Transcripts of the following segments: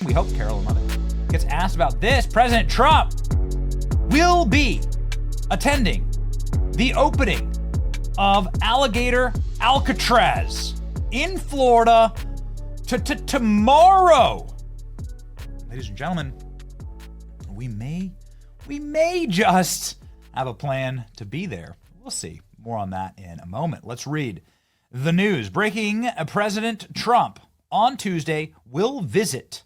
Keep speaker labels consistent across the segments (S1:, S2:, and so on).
S1: We hope Carolyn Levitt gets asked about this. President Trump will be attending the opening of Alligator Alcatraz in Florida tomorrow. Ladies and gentlemen, we may just have a plan to be there. We'll see. More on that in a moment. Let's read the news. Breaking: President Trump on Tuesday will visit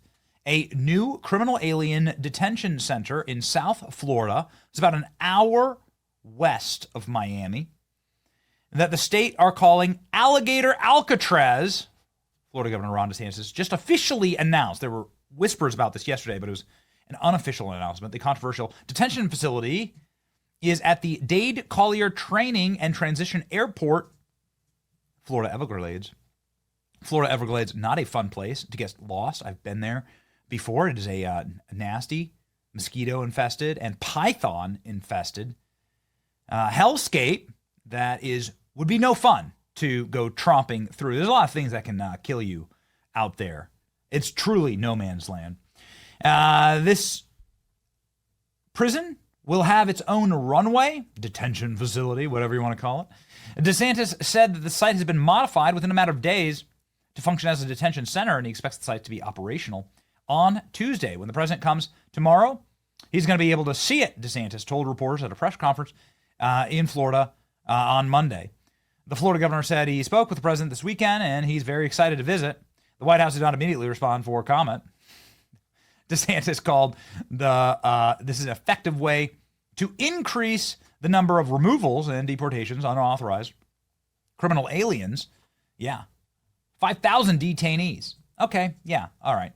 S1: a new criminal alien detention center in South Florida. It's about an hour west of Miami, that the state are calling Alligator Alcatraz. Florida Governor Ron DeSantis just officially announced. There were whispers about this yesterday, but it was an unofficial announcement. The controversial detention facility is at the Dade Collier Training and Transition Airport, Florida Everglades. Florida Everglades, not a fun place to get lost. I've been there before. It is a nasty, mosquito-infested and python-infested hellscape that would be no fun to go tromping through. There's a lot of things that can kill you out there. It's truly no man's land. This prison will have its own runway, detention facility, whatever you want to call it. DeSantis said that the site has been modified within a matter of days to function as a detention center, and he expects the site to be operational on Tuesday. When the president comes tomorrow, he's going to be able to see it, DeSantis told reporters at a press conference in Florida on Monday. The Florida governor said he spoke with the president this weekend, and he's very excited to visit. The White House did not immediately respond for comment. DeSantis called this is an effective way to increase the number of removals and deportations on unauthorized criminal aliens. Yeah. 5,000 detainees. Okay. Yeah. All right.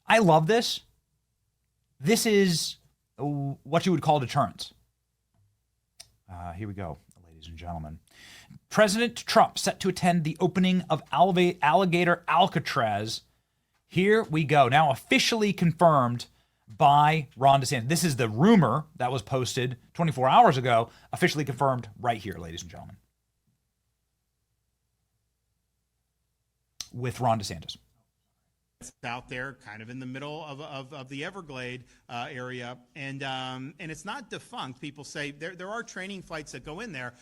S1: I love this. This is what you would call deterrence. Here we go, ladies and gentlemen. President Trump set to attend the opening of Alligator Alcatraz. Here we go. Now officially confirmed by Ron DeSantis. This is the rumor that was posted 24 hours ago, officially confirmed right here, ladies and gentlemen, with Ron DeSantis.
S2: It's out there, kind of in the middle of the Everglade area, and it's not defunct. People say there are training flights that go in there,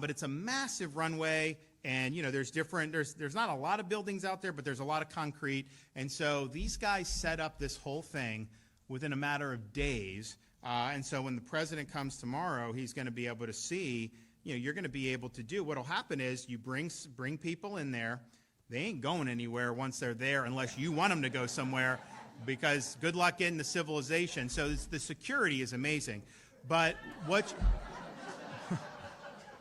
S2: but it's a massive runway, and there's not a lot of buildings out there, but there's a lot of concrete, and so these guys set up this whole thing within a matter of days, and so when the president comes tomorrow, he's going to be able to see. You're going to be able to do. What'll happen is you bring people in there. They ain't going anywhere once they're there unless you want them to go somewhere, because good luck getting the civilization. So the security is amazing. But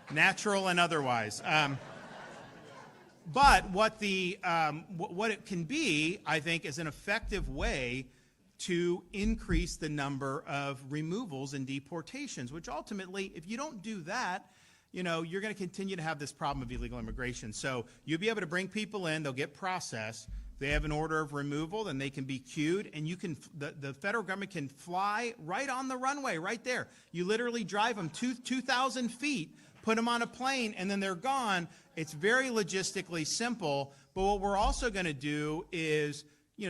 S2: natural and otherwise. But what it can be, I think, is an effective way to increase the number of removals and deportations, which ultimately, if you don't do that, you're going to continue to have this problem of illegal immigration. So you'll be able to bring people in, they'll get processed, they have an order of removal, then they can be queued, and the federal government can fly right on the runway, right there. You literally drive them 2,000 feet, put them on a plane, and then they're gone. It's very logistically simple, but what we're also going to do is,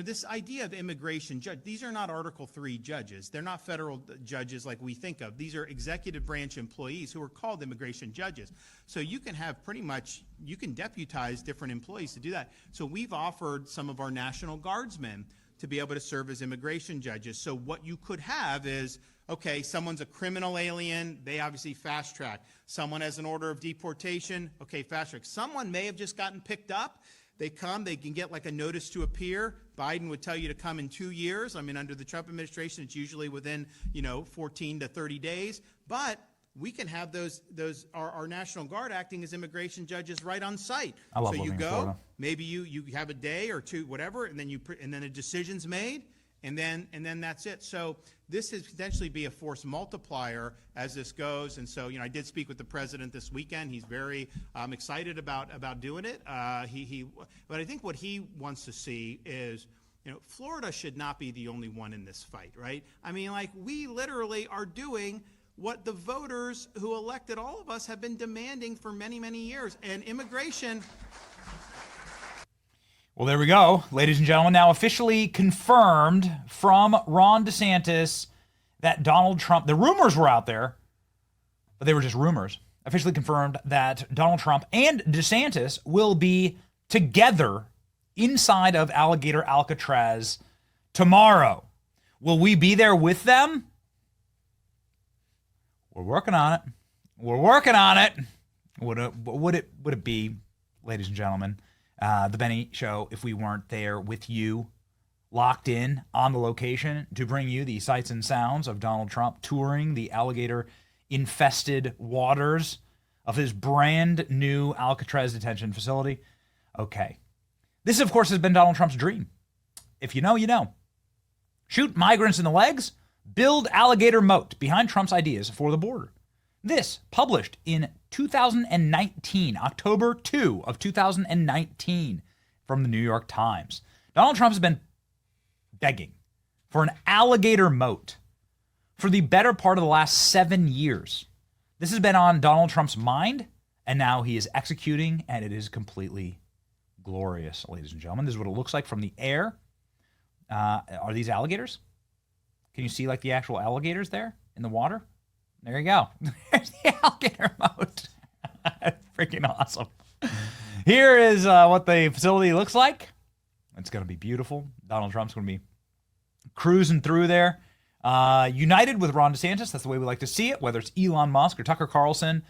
S2: this idea of immigration judge, these are not Article 3 judges. They're not federal judges like we think of. These are executive branch employees who are called immigration judges. So you can have you can deputize different employees to do that. So we've offered some of our National Guardsmen to be able to serve as immigration judges. So what you could have is, okay, someone's a criminal alien, they obviously fast track. Someone has an order of deportation, okay, fast track. Someone may have just gotten picked up. They come, they can get like a notice to appear. Biden would tell you to come in 2 years. I mean, under the Trump administration, it's usually within, 14 to 30 days. But we can have our National Guard acting as immigration judges right on site.
S1: I love
S2: so you go,
S1: Florida.
S2: maybe you have a day or two, whatever, and then a decision's made, and then that's it. So this is potentially be a force multiplier as this goes. And so, I did speak with the president this weekend. He's very excited about doing it. But I think what he wants to see is, Florida should not be the only one in this fight, right? I mean, we literally are doing what the voters who elected all of us have been demanding for many, many years. And immigration.
S1: Well, there we go. Ladies and gentlemen, now officially confirmed from Ron DeSantis that Donald Trump, the rumors were out there, but they were just rumors. Officially confirmed that Donald Trump and DeSantis will be together inside of Alligator Alcatraz tomorrow. Will we be there with them? We're working on it. We're working on it. Would it be, ladies and gentlemen, the Benny Show, if we weren't there with you, locked in on the location to bring you the sights and sounds of Donald Trump touring the alligator-infested waters of his brand new Alcatraz detention facility? Okay. This, of course, has been Donald Trump's dream. If you know, you know. Shoot migrants in the legs, build alligator moat behind Trump's ideas for the border. This, published in 2019, October 2 of 2019, from the New York Times. Donald Trump has been begging for an alligator moat for the better part of the last 7 years. This has been on Donald Trump's mind, and now he is executing, and it is completely glorious, ladies and gentlemen. This is what it looks like from the air. Are these alligators? Can you see like the actual alligators there in the water? There you go. There's the alligator moat. Freaking awesome. Here is what the facility looks like. It's going to be beautiful. Donald Trump's going to be cruising through there. United with Ron DeSantis. That's the way we like to see it, whether it's Elon Musk or Tucker Carlson,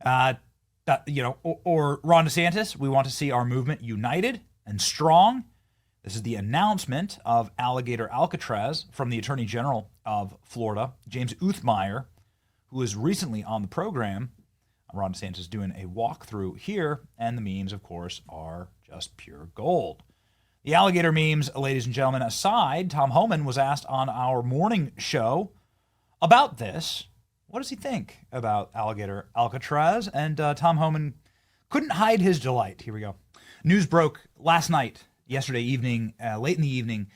S1: or Ron DeSantis. We want to see our movement united and strong. This is the announcement of Alligator Alcatraz from the Attorney General of Florida, James Uthmeyer, who was recently on the program. Ron DeSantis is doing a walkthrough here, and the memes, of course, are just pure gold. The alligator memes, ladies and gentlemen, aside, Tom Homan was asked on our morning show about this. What does he think about Alligator Alcatraz? And Tom Homan couldn't hide his delight. Here we go. News broke yesterday evening, late in the evening,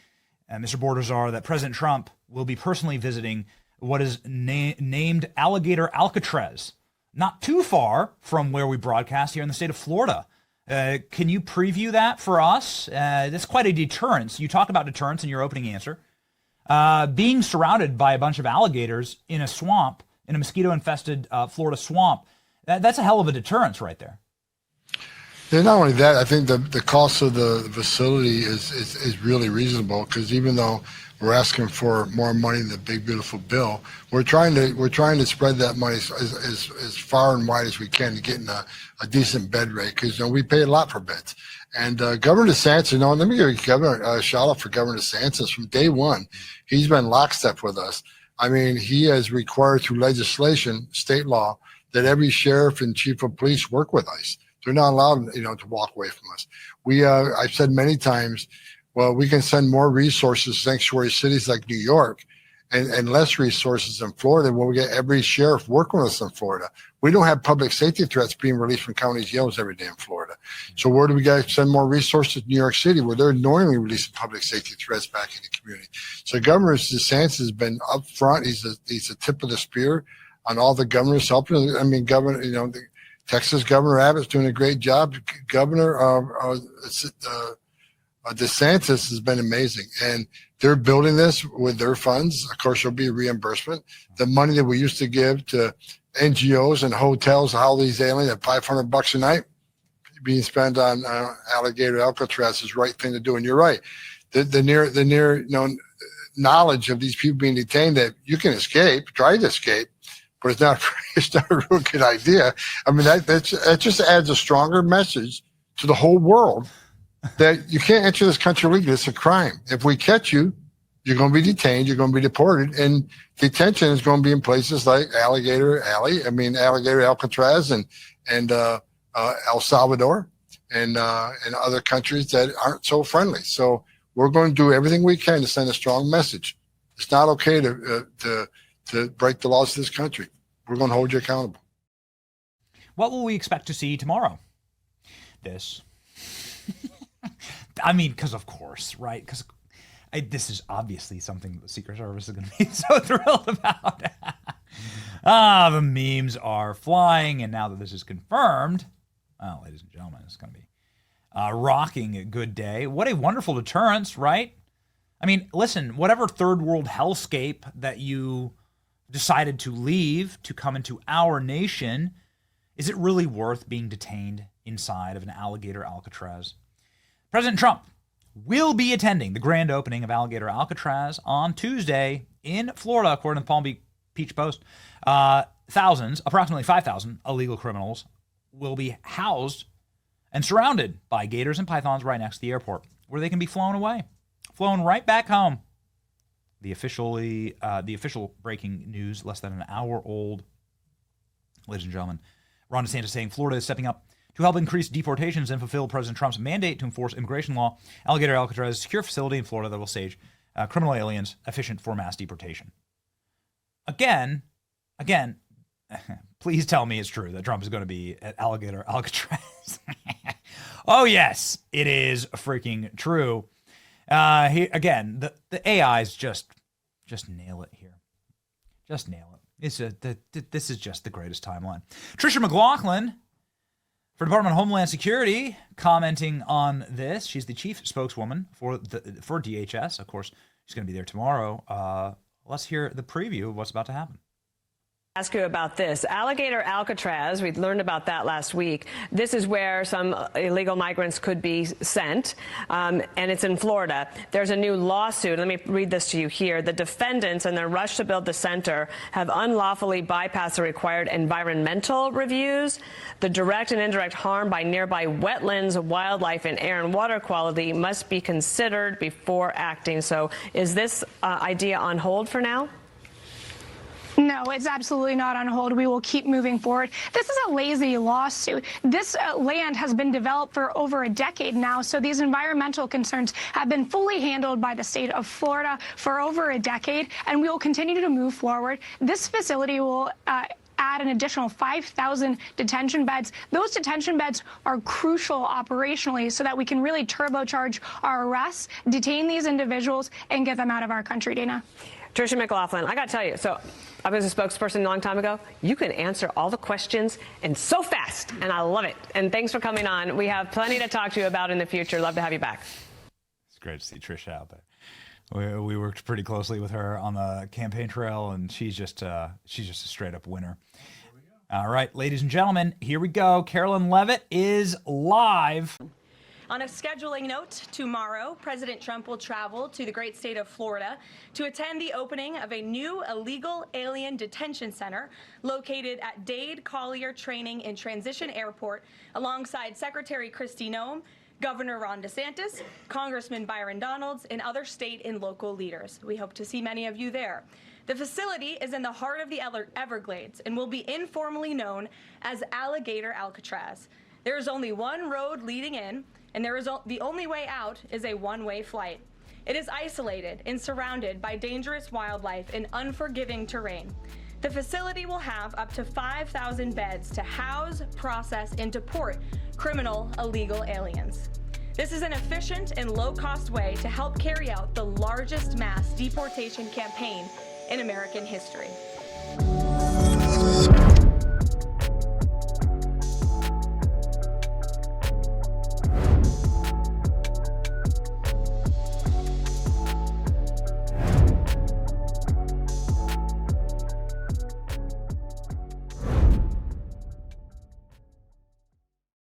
S1: Mr. Bordazar, that President Trump will be personally visiting what is named Alligator Alcatraz, not too far from where we broadcast here in the state of Florida. Can you preview that for us? That's quite a deterrence. You talk about deterrence in your opening answer. Being surrounded by a bunch of alligators in a swamp, in a mosquito-infested Florida swamp, that's a hell of a deterrence right there.
S3: Yeah, not only that, I think the cost of the facility is really reasonable, because even though we're asking for more money in the big beautiful bill, we're trying to spread that money as far and wide as we can to get in a decent bed rate, because we pay a lot for beds. And Governor DeSantis, let me give Governor a shout out for Governor DeSantis. From day one, he's been lockstep with us. I mean, he has required through legislation, state law, that every sheriff and chief of police work with ICE. They're not allowed, to walk away from us. I've said many times, well, we can send more resources to sanctuary cities like New York and less resources in Florida when we get every sheriff working with us in Florida. We don't have public safety threats being released from county jails every day in Florida. So where do we got to send more resources to New York City, where they're knowingly releasing public safety threats back in the community? So Governor DeSantis has been up front. He's the tip of the spear on all the governors helping. I mean, the Texas Governor Abbott's doing a great job. Governor DeSantis has been amazing, and they're building this with their funds. Of course, there'll be reimbursement. The money that we used to give to NGOs and hotels, all these aliens at $500 a night, being spent on Alligator Alcatraz is the right thing to do. And you're right, the near knowledge of these people being detained, that you can escape, try to escape, but it's not a real good idea. I mean, that just adds a stronger message to the whole world that you can't enter this country legally. It's a crime. If we catch you, you're going to be detained, you're going to be deported, and detention is going to be in places like Alligator Alcatraz and El Salvador and other countries that aren't so friendly. So we're going to do everything we can to send a strong message. It's not okay to break the laws of this country. We're going to hold you accountable.
S1: What will we expect to see tomorrow? This. I mean, because of course, right? Because this is obviously something the Secret Service is going to be so thrilled about. The memes are flying, and now that this is confirmed, well, ladies and gentlemen, it's going to be rocking a good day. What a wonderful deterrence, right? I mean, listen, whatever third world hellscape that you decided to leave to come into our nation, is it really worth being detained inside of an alligator Alcatraz? President Trump will be attending the grand opening of Alligator Alcatraz on Tuesday in Florida, according to the Palm Beach Post. Approximately 5,000 illegal criminals will be housed and surrounded by gators and pythons right next to the airport, where they can be flown away, flown right back home. The official breaking news, less than an hour old, ladies and gentlemen. Ron DeSantis saying Florida is stepping up to help increase deportations and fulfill President Trump's mandate to enforce immigration law. Alligator Alcatraz is a secure facility in Florida that will stage criminal aliens efficient for mass deportation. Again, please tell me it's true that Trump is going to be at Alligator Alcatraz. Oh, yes, it is freaking true. The AIs just nail it here. Just nail it. This is just the greatest timeline. Tricia McLaughlin for Department of Homeland Security commenting on this. She's the chief spokeswoman for DHS. Of course, she's going to be there tomorrow. Let's hear the preview of what's about to happen.
S4: Ask you about this. Alligator Alcatraz, we learned about that last week. This is where some illegal migrants could be sent, and it's in Florida. There's a new lawsuit. Let me read this to you here. The defendants, in their rush to build the center, have unlawfully bypassed the required environmental reviews. The direct and indirect harm by nearby wetlands, wildlife, and air and water quality must be considered before acting. So is this idea on hold for now?
S5: No, it's absolutely not on hold. We will keep moving forward. This is a lazy lawsuit. This land has been developed for over a decade now, so these environmental concerns have been fully handled by the state of Florida for over a decade, and we will continue to move forward. This facility will add an additional 5,000 detention beds. Those detention beds are crucial operationally so that we can really turbocharge our arrests, detain these individuals, and get them out of our country, Dana.
S4: Tricia McLaughlin, I got to tell you, so I was a spokesperson a long time ago. You can answer all the questions and so fast, and I love it. And thanks for coming on. We have plenty to talk to you about in the future. Love to have you back.
S1: It's great to see Tricia out there. We worked pretty closely with her on the campaign trail, and she's just a straight up winner. All right, ladies and gentlemen, here we go. Carolyn Levitt is live.
S6: On a scheduling note, tomorrow, President Trump will travel to the great state of Florida to attend the opening of a new illegal alien detention center located at Dade Collier Training and Transition Airport alongside Secretary Kristi Noem, Governor Ron DeSantis, Congressman Byron Donalds, and other state and local leaders. We hope to see many of you there. The facility is in the heart of the Everglades and will be informally known as Alligator Alcatraz. There is only one road leading in, and the only way out is a one-way flight. It is isolated and surrounded by dangerous wildlife and unforgiving terrain. The facility will have up to 5,000 beds to house, process, and deport criminal illegal aliens. This is an efficient and low-cost way to help carry out the largest mass deportation campaign in American history.